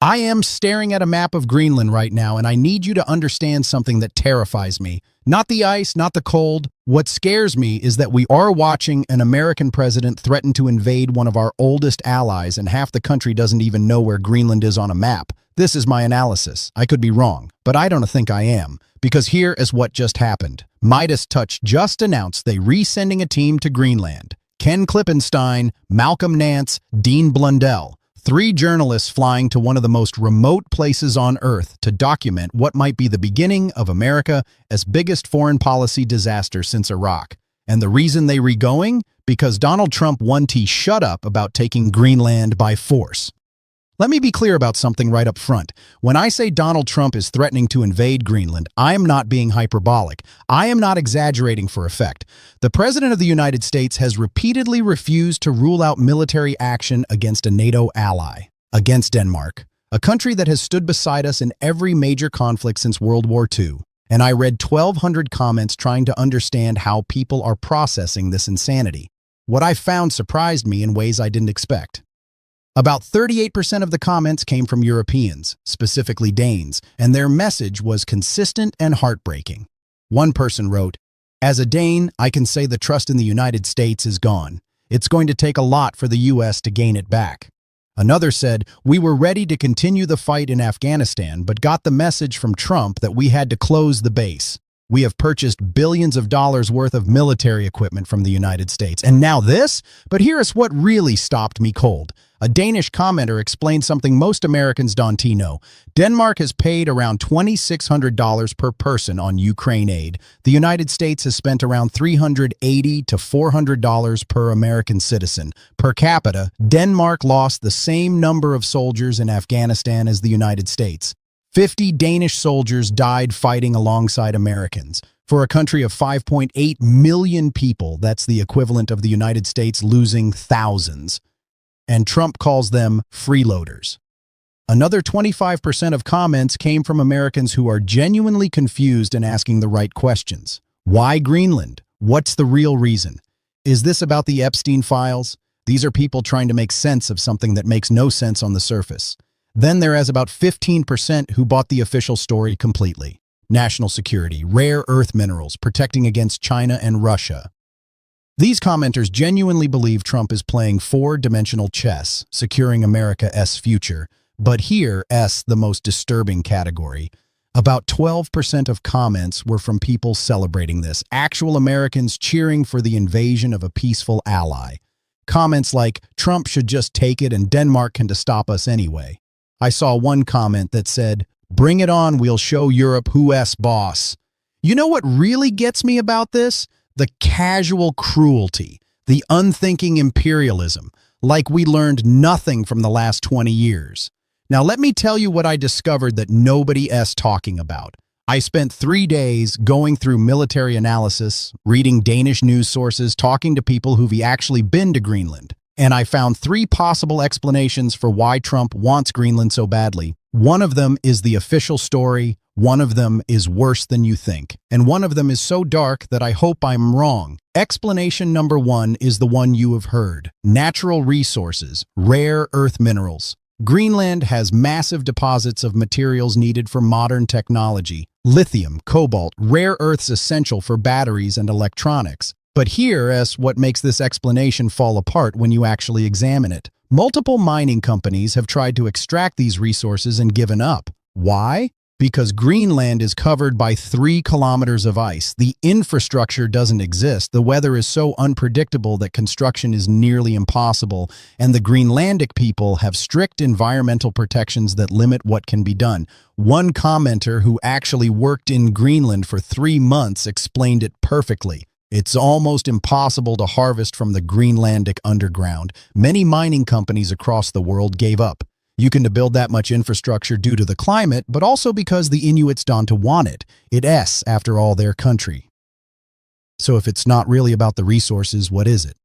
I am staring at a map of Greenland right now, and I need you to understand something that terrifies me. Not the ice, not the cold. What scares me is that we are watching an American president threaten to invade one of our oldest allies, and half the country doesn't even know where Greenland is on a map. This is my analysis. I could be wrong, but I don't think I am. Because here is what just happened. Midas Touch just announced they resending a team to Greenland. Ken Klippenstein, Malcolm Nance, Dean Blundell. 3 journalists flying to one of the most remote places on Earth to document what might be the beginning of America's biggest foreign policy disaster since Iraq. And the reason they re-going? Because Donald Trump won to shut up about taking Greenland by force. Let me be clear about something right up front. When I say Donald Trump is threatening to invade Greenland, I am not being hyperbolic. I am not exaggerating for effect. The President of the United States has repeatedly refused to rule out military action against a NATO ally, against Denmark, a country that has stood beside us in every major conflict since World War II. And I read 1,200 comments trying to understand how people are processing this insanity. What I found surprised me in ways I didn't expect. About 38% of the comments came from Europeans, specifically Danes, and their message was consistent and heartbreaking. One person wrote, "As a Dane, I can say the trust in the United States is gone. It's going to take a lot for the U.S. to gain it back." Another said, "We were ready to continue the fight in Afghanistan, but got the message from Trump that we had to close the base. We have purchased billions of dollars worth of military equipment from the United States. And now this? But here is what really stopped me cold. A Danish commenter explained something most Americans don't know. Denmark has paid around $2,600 per person on Ukraine aid. The United States has spent around $380 to $400 per American citizen. Per capita, Denmark lost the same number of soldiers in Afghanistan as the United States. 50 Danish soldiers died fighting alongside Americans. For a country of 5.8 million people, that's the equivalent of the United States losing thousands. And Trump calls them freeloaders. Another 25% of comments came from Americans who are genuinely confused and asking the right questions. Why Greenland? What's the real reason? Is this about the Epstein files? These are people trying to make sense of something that makes no sense on the surface. Then there is about 15% who bought the official story completely. National security, rare earth minerals, protecting against China and Russia. These commenters genuinely believe Trump is playing 4-dimensional chess, securing America's future. But here's the most disturbing category. About 12% of comments were from people celebrating this, actual Americans cheering for the invasion of a peaceful ally. Comments like, "Trump should just take it and Denmark can stop us anyway." I saw one comment that said, "Bring it on, we'll show Europe who's boss." You know what really gets me about this? The casual cruelty, the unthinking imperialism, like we learned nothing from the last 20 years. Now let me tell you what I discovered that nobody's talking about. I spent 3 days going through military analysis, reading Danish news sources, talking to people who've actually been to Greenland. And I found 3 possible explanations for why Trump wants Greenland so badly. One of them is the official story, one of them is worse than you think, and one of them is so dark that I hope I'm wrong. Explanation number 1 is the one you have heard. Natural resources, rare earth minerals. Greenland has massive deposits of materials needed for modern technology. Lithium, cobalt, rare earths essential for batteries and electronics. But here's what makes this explanation fall apart when you actually examine it. Multiple mining companies have tried to extract these resources and given up. Why? Because Greenland is covered by 3 kilometers of ice. The infrastructure doesn't exist. The weather is so unpredictable that construction is nearly impossible, and the Greenlandic people have strict environmental protections that limit what can be done. One commenter who actually worked in Greenland for 3 months explained it perfectly. It's almost impossible to harvest from the Greenlandic underground. Many mining companies across the world gave up. You can build that much infrastructure due to the climate, but also because the Inuits don't want it. It's, after all, their country. So if it's not really about the resources, what is it?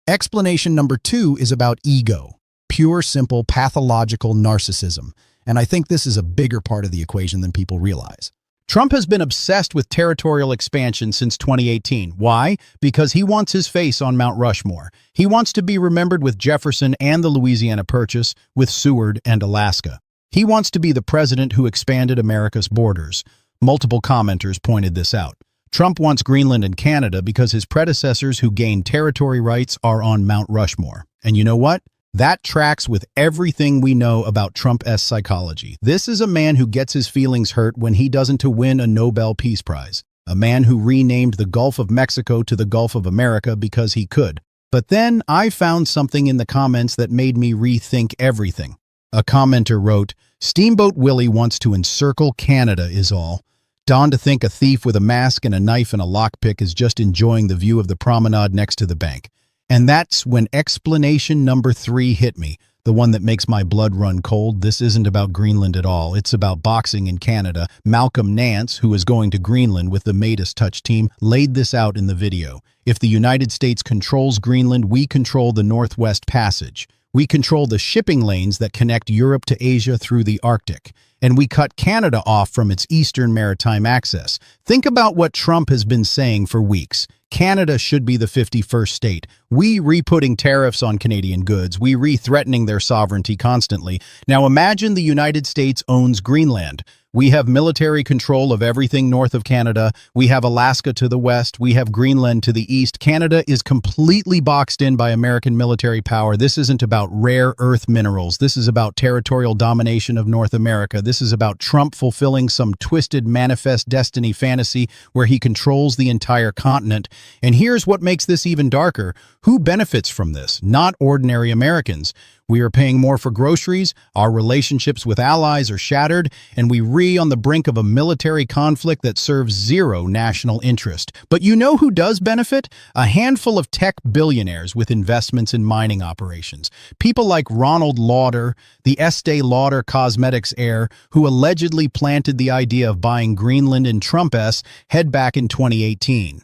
Explanation number 2 is about ego. Pure, simple, pathological narcissism. And I think this is a bigger part of the equation than people realize. Trump has been obsessed with territorial expansion since 2018. Why? Because he wants his face on Mount Rushmore. He wants to be remembered with Jefferson and the Louisiana Purchase, with Seward and Alaska. He wants to be the president who expanded America's borders. Multiple commenters pointed this out. Trump wants Greenland and Canada because his predecessors who gained territory rights are on Mount Rushmore. And you know what? That tracks with everything we know about Trump's psychology. This is a man who gets his feelings hurt when he doesn't win a Nobel Peace Prize. A man who renamed the Gulf of Mexico to the Gulf of America because he could. But then I found something in the comments that made me rethink everything. A commenter wrote, "Steamboat Willie wants to encircle Canada is all. Dawn to think a thief with a mask and a knife and a lockpick is just enjoying the view of the promenade next to the bank." And that's when explanation number 3 hit me, the one that makes my blood run cold. This isn't about Greenland at all. It's about boxing in Canada. Malcolm Nance, who is going to Greenland with the Midas Touch team, laid this out in the video. If the United States controls Greenland, we control the Northwest Passage. We control the shipping lanes that connect Europe to Asia through the Arctic. And we cut Canada off from its eastern maritime access. Think about what Trump has been saying for weeks. Canada should be the 51st state. We re-putting tariffs on Canadian goods. We re-threatening their sovereignty constantly. Now imagine the United States owns Greenland. We have military control of everything north of Canada. We have Alaska to the west. We have Greenland to the east. Canada is completely boxed in by American military power. This isn't about rare earth minerals. This is about territorial domination of North America. This is about Trump fulfilling some twisted manifest destiny fantasy where he controls the entire continent. And here's what makes this even darker. Who benefits from this? Not ordinary Americans. We are paying more for groceries, our relationships with allies are shattered, and we on the brink of a military conflict that serves zero national interest. But you know who does benefit? A handful of tech billionaires with investments in mining operations. People like Ronald Lauder, the Estee Lauder Cosmetics heir, who allegedly planted the idea of buying Greenland in Trump's head back in 2018.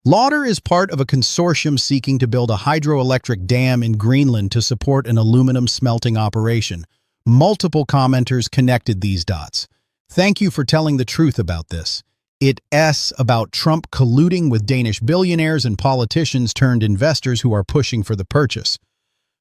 Lauder is part of a consortium seeking to build a hydroelectric dam in Greenland to support an aluminum smelting operation. Multiple commenters connected these dots. Thank you for telling the truth about this. It's about Trump colluding with Danish billionaires and politicians turned investors who are pushing for the purchase.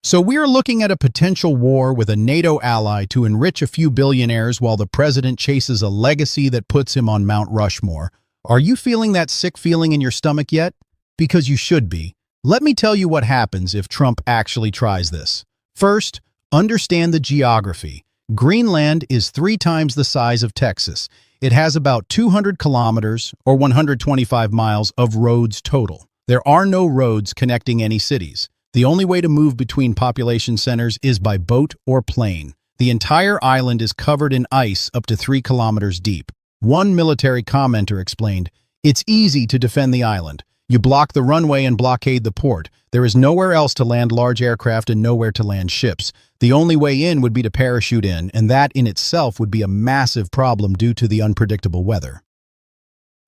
So we are looking at a potential war with a NATO ally to enrich a few billionaires while the president chases a legacy that puts him on Mount Rushmore. Are you feeling that sick feeling in your stomach yet? Because you should be. Let me tell you what happens if Trump actually tries this. First, understand the geography. Greenland is 3 times the size of Texas. It has about 200 kilometers, or 125 miles, of roads total. There are no roads connecting any cities. The only way to move between population centers is by boat or plane. The entire island is covered in ice up to 3 kilometers deep. One military commenter explained, "It's easy to defend the island. You block the runway and blockade the port. There is nowhere else to land large aircraft and nowhere to land ships. The only way in would be to parachute in, and that in itself would be a massive problem due to the unpredictable weather."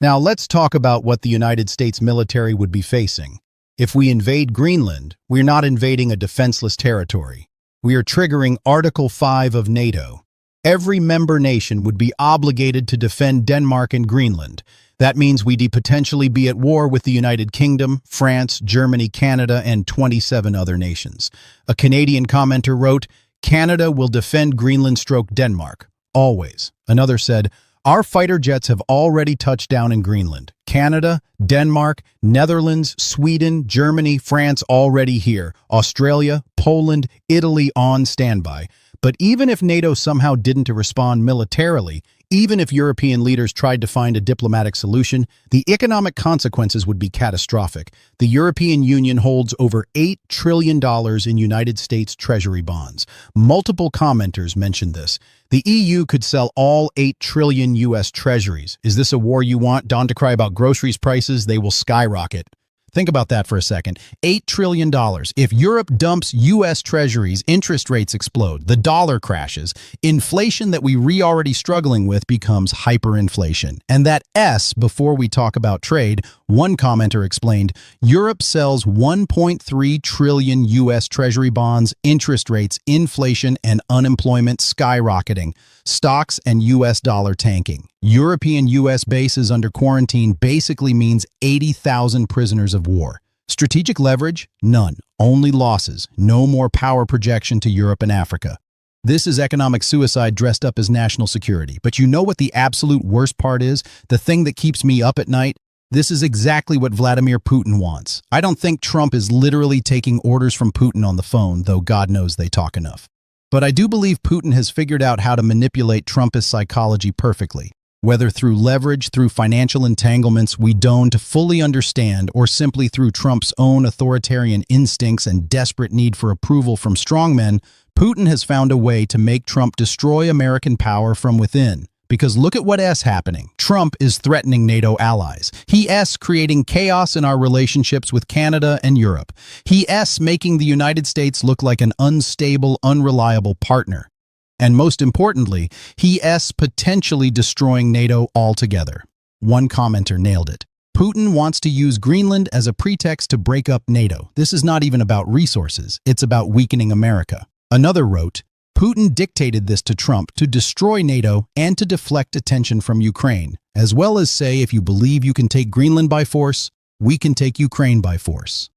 Now let's talk about what the United States military would be facing. If we invade Greenland, we're not invading a defenseless territory. We are triggering Article 5 of NATO. Every member nation would be obligated to defend Denmark and Greenland. That means we'd potentially be at war with the United Kingdom, France, Germany, Canada, and 27 other nations. A Canadian commenter wrote, "Canada will defend Greenland/Denmark, always." Another said, "Our fighter jets have already touched down in Greenland. Canada, Denmark, Netherlands, Sweden, Germany, France already here. Australia, Poland, Italy on standby." But even if NATO somehow didn't respond militarily, even if European leaders tried to find a diplomatic solution, the economic consequences would be catastrophic. The European Union holds over $8 trillion in United States Treasury bonds. Multiple commenters mentioned this. The EU could sell all 8 trillion U.S. treasuries. Is this a war you want? Dawn to cry about groceries prices, they will skyrocket. Think about that for a second. $8 trillion. If Europe dumps U.S. treasuries, interest rates explode, the dollar crashes, inflation that we already struggling with becomes hyperinflation. And that S, before we talk about trade, one commenter explained, Europe sells 1.3 trillion U.S. treasury bonds, interest rates, inflation, and unemployment skyrocketing, stocks and U.S. dollar tanking. European U.S. bases under quarantine basically means 80,000 prisoners of war. Strategic leverage? None. Only losses. No more power projection to Europe and Africa. This is economic suicide dressed up as national security. But you know what the absolute worst part is? The thing that keeps me up at night? This is exactly what Vladimir Putin wants. I don't think Trump is literally taking orders from Putin on the phone, though God knows they talk enough. But I do believe Putin has figured out how to manipulate Trumpist psychology perfectly. Whether through leverage, through financial entanglements we don't fully understand, or simply through Trump's own authoritarian instincts and desperate need for approval from strongmen, Putin has found a way to make Trump destroy American power from within. Because look at what's happening. Trump is threatening NATO allies. He's creating chaos in our relationships with Canada and Europe. He's making the United States look like an unstable, unreliable partner. And most importantly, he's potentially destroying NATO altogether. One commenter nailed it. Putin wants to use Greenland as a pretext to break up NATO. This is not even about resources. It's about weakening America. Another wrote, Putin dictated this to Trump to destroy NATO and to deflect attention from Ukraine, as well as say if you believe you can take Greenland by force, we can take Ukraine by force.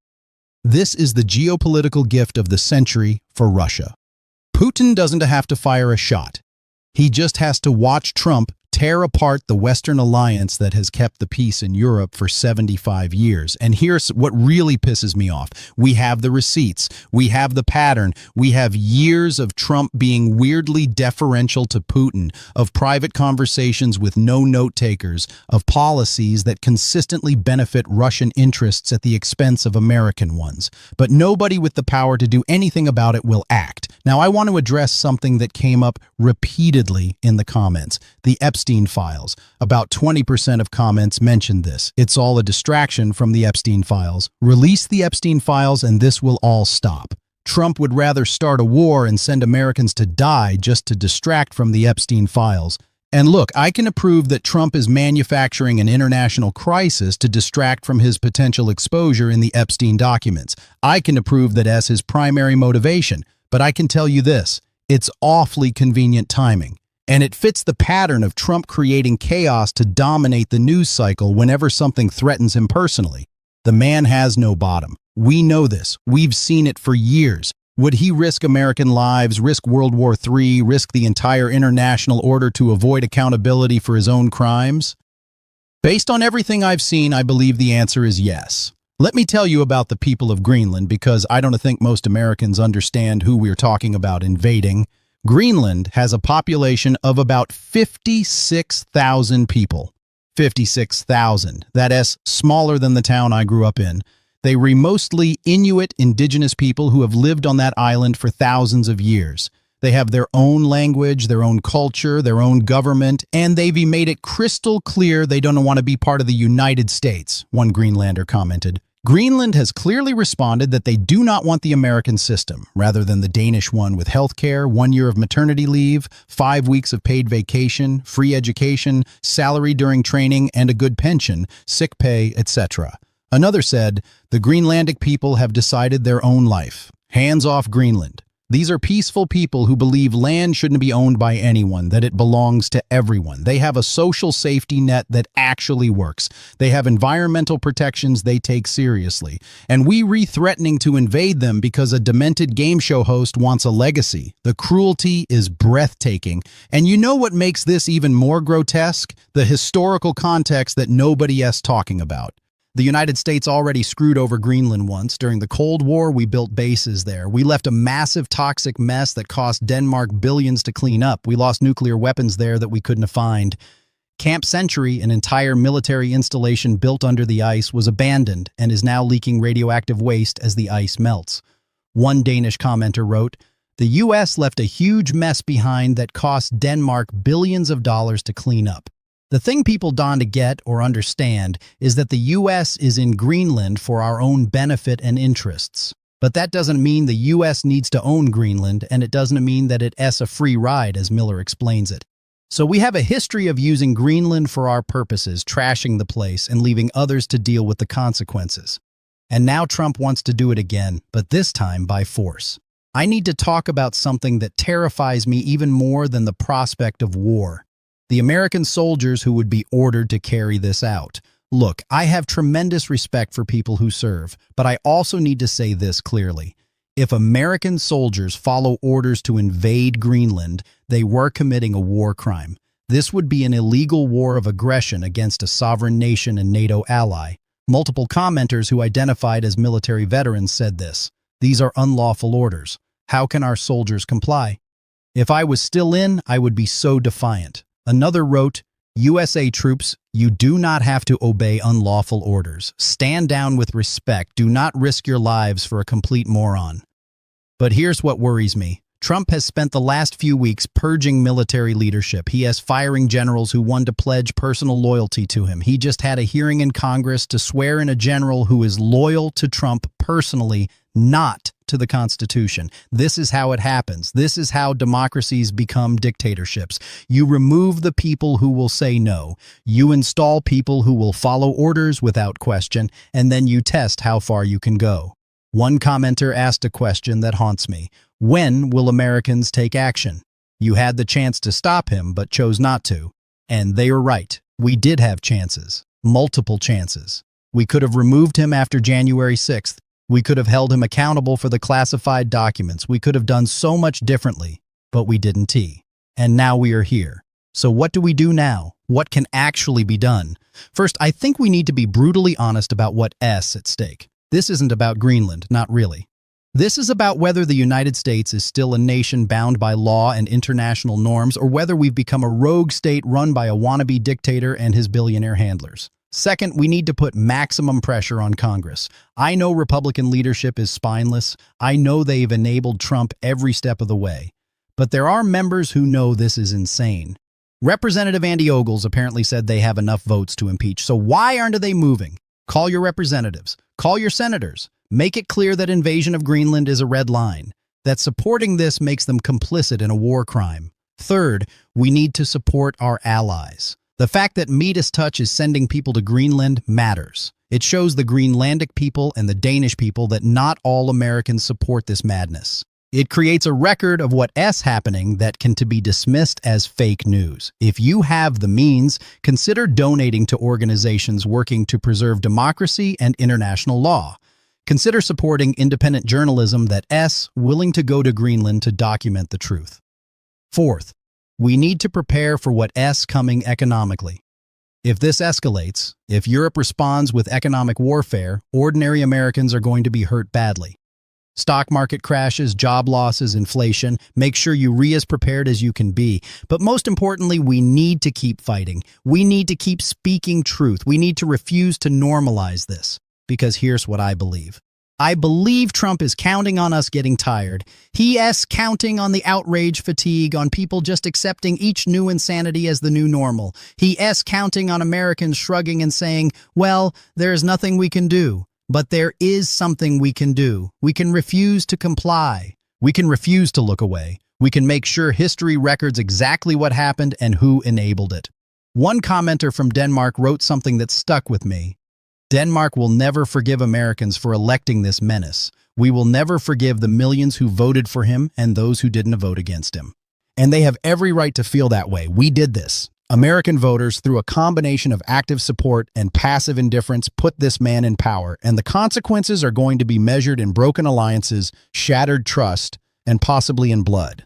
This is the geopolitical gift of the century for Russia. Putin doesn't have to fire a shot. He just has to watch Trump tear apart the Western alliance that has kept the peace in Europe for 75 years. And here's what really pisses me off. We have the receipts. We have the pattern. We have years of Trump being weirdly deferential to Putin, of private conversations with no note-takers, of policies that consistently benefit Russian interests at the expense of American ones. But nobody with the power to do anything about it will act. Now, I want to address something that came up repeatedly in the comments. The Epstein files. About 20% of comments mentioned this. It's all a distraction from the Epstein files. Release the Epstein files and this will all stop. Trump would rather start a war and send Americans to die just to distract from the Epstein files. And look, I can approve that Trump is manufacturing an international crisis to distract from his potential exposure in the Epstein documents. I can approve that as his primary motivation. But I can tell you this, it's awfully convenient timing. And it fits the pattern of Trump creating chaos to dominate the news cycle whenever something threatens him personally. The man has no bottom. We know this. We've seen it for years. Would he risk American lives, risk World War III, risk the entire international order to avoid accountability for his own crimes? Based on everything I've seen, I believe the answer is yes. Let me tell you about the people of Greenland because I don't think most Americans understand who we're talking about invading. Greenland has a population of about 56,000 people. 56,000. That's smaller than the town I grew up in. They were mostly Inuit indigenous people who have lived on that island for thousands of years. They have their own language, their own culture, their own government, and they've made it crystal clear they don't want to be part of the United States, one Greenlander commented. Greenland has clearly responded that they do not want the American system, rather than the Danish one with healthcare, 1 year of maternity leave, 5 weeks of paid vacation, free education, salary during training, and a good pension, sick pay, etc. Another said, the Greenlandic people have decided their own life. Hands off Greenland. These are peaceful people who believe land shouldn't be owned by anyone, that it belongs to everyone. They have a social safety net that actually works. They have environmental protections they take seriously. And we re-threatening to invade them because a demented game show host wants a legacy. The cruelty is breathtaking. And you know what makes this even more grotesque? The historical context that nobody is talking about. The United States already screwed over Greenland once. During the Cold War, we built bases there. We left a massive toxic mess that cost Denmark billions to clean up. We lost nuclear weapons there that we couldn't find. Camp Century, an entire military installation built under the ice, was abandoned and is now leaking radioactive waste as the ice melts. One Danish commenter wrote, the U.S. left a huge mess behind that cost Denmark billions of dollars to clean up. The thing people don't get or understand is that the U.S. is in Greenland for our own benefit and interests. But that doesn't mean the U.S. needs to own Greenland, and it doesn't mean that it's a free ride, as Miller explains it. So we have a history of using Greenland for our purposes, trashing the place, and leaving others to deal with the consequences. And now Trump wants to do it again, but this time by force. I need to talk about something that terrifies me even more than the prospect of war. The American soldiers who would be ordered to carry this out. Look, I have tremendous respect for people who serve, but I also need to say this clearly. If American soldiers follow orders to invade Greenland, they were committing a war crime. This would be an illegal war of aggression against a sovereign nation and NATO ally. Multiple commenters who identified as military veterans said this. These are unlawful orders. How can our soldiers comply? If I was still in, I would be so defiant. Another wrote, USA troops, you do not have to obey unlawful orders. Stand down with respect. Do not risk your lives for a complete moron. But here's what worries me. Trump has spent the last few weeks purging military leadership. He is firing generals who wanted to pledge personal loyalty to him. He just had a hearing in Congress to swear in a general who is loyal to Trump personally, not to the Constitution. This is how it happens. This is how democracies become dictatorships. You remove the people who will say no. You install people who will follow orders without question, and then you test how far you can go. One commenter asked a question that haunts me. When will Americans take action? You had the chance to stop him, but chose not to. And they were right. We did have chances. Multiple chances. We could have removed him after January 6th. We could have held him accountable for the classified documents. We could have done so much differently, but we didn't. And now we are here. So what do we do now? What can actually be done? First, I think we need to be brutally honest about what's at stake. This isn't about Greenland, not really. This is about whether the United States is still a nation bound by law and international norms, or whether we've become a rogue state run by a wannabe dictator and his billionaire handlers. Second, we need to put maximum pressure on Congress. I know Republican leadership is spineless. I know they've enabled Trump every step of the way. But there are members who know this is insane. Representative Andy Ogles apparently said they have enough votes to impeach. So why aren't they moving? Call your representatives. Call your senators. Make it clear that invasion of Greenland is a red line, that supporting this makes them complicit in a war crime. Third, we need to support our allies. The fact that Midas Touch is sending people to Greenland matters. It shows the Greenlandic people and the Danish people that not all Americans support this madness. It creates a record of what's happening that can be dismissed as fake news. If you have the means, consider donating to organizations working to preserve democracy and international law. Consider supporting independent journalism that's willing to go to Greenland to document the truth. Fourth, we need to prepare for what's coming economically. If this escalates, if Europe responds with economic warfare, ordinary Americans are going to be hurt badly. Stock market crashes, job losses, inflation. Make sure you're as prepared as you can be. But most importantly, we need to keep fighting. We need to keep speaking truth. We need to refuse to normalize this. Because here's what I believe. I believe Trump is counting on us getting tired. He is counting on the outrage fatigue, on people just accepting each new insanity as the new normal. He is counting on Americans shrugging and saying, well, there is nothing we can do. But there is something we can do. We can refuse to comply. We can refuse to look away. We can make sure history records exactly what happened and who enabled it. One commenter from Denmark wrote something that stuck with me. Denmark will never forgive Americans for electing this menace. We will never forgive the millions who voted for him and those who didn't vote against him. And they have every right to feel that way. We did this. American voters, through a combination of active support and passive indifference, put this man in power, and the consequences are going to be measured in broken alliances, shattered trust, and possibly in blood.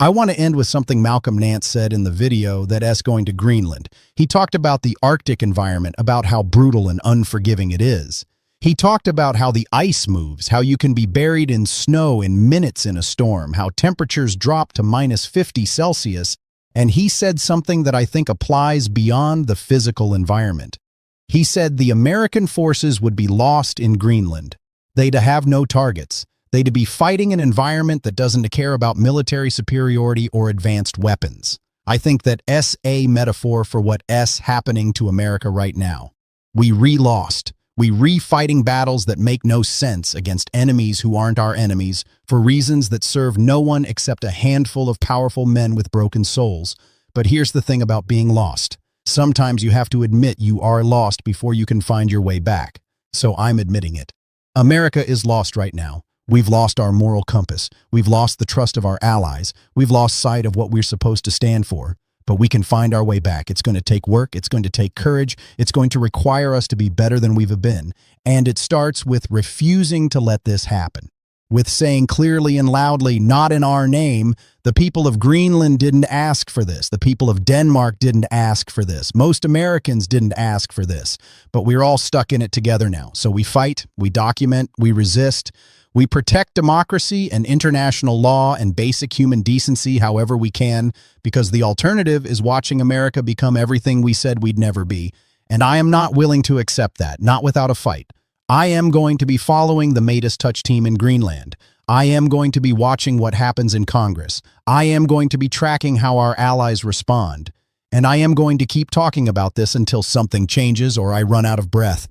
I want to end with something Malcolm Nance said in the video that's going to Greenland. He talked about the Arctic environment, about how brutal and unforgiving it is. He talked about how the ice moves, how you can be buried in snow in minutes in a storm, how temperatures drop to -50°C, and he said something that I think applies beyond the physical environment. He said the American forces would be lost in Greenland. They'd have no targets. They'd be fighting an environment that doesn't care about military superiority or advanced weapons. I think that's a metaphor for what's happening to America right now. We re-lost. We re-fighting battles that make no sense against enemies who aren't our enemies for reasons that serve no one except a handful of powerful men with broken souls. But here's the thing about being lost. Sometimes you have to admit you are lost before you can find your way back. So I'm admitting it. America is lost right now. We've lost our moral compass. We've lost the trust of our allies. We've lost sight of what we're supposed to stand for. But we can find our way back. It's going to take work. It's going to take courage. It's going to require us to be better than we've been. And it starts with refusing to let this happen. with saying clearly and loudly, not in our name. The people of Greenland didn't ask for this. The people of Denmark didn't ask for this. Most Americans didn't ask for this. But we're all stuck in it together now. So we fight, we document, we resist, we protect democracy and international law and basic human decency however we can, because the alternative is watching America become everything we said we'd never be. And I am not willing to accept that, not without a fight. I am going to be following the Midas Touch team in Greenland. I am going to be watching what happens in Congress. I am going to be tracking how our allies respond. And I am going to keep talking about this until something changes or I run out of breath.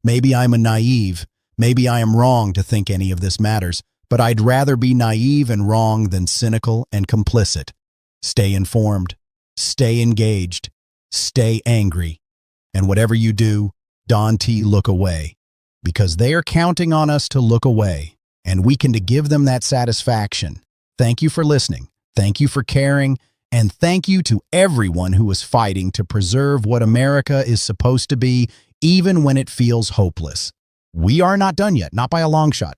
Maybe I'm a naive. Maybe I am wrong to think any of this matters, but I'd rather be naive and wrong than cynical and complicit. Stay informed. Stay engaged. Stay angry. And whatever you do, don't look away. Because they are counting on us to look away, and we can to give them that satisfaction. Thank you for listening. Thank you for caring. And thank you to everyone who is fighting to preserve what America is supposed to be, even when it feels hopeless. We are not done yet, not by a long shot.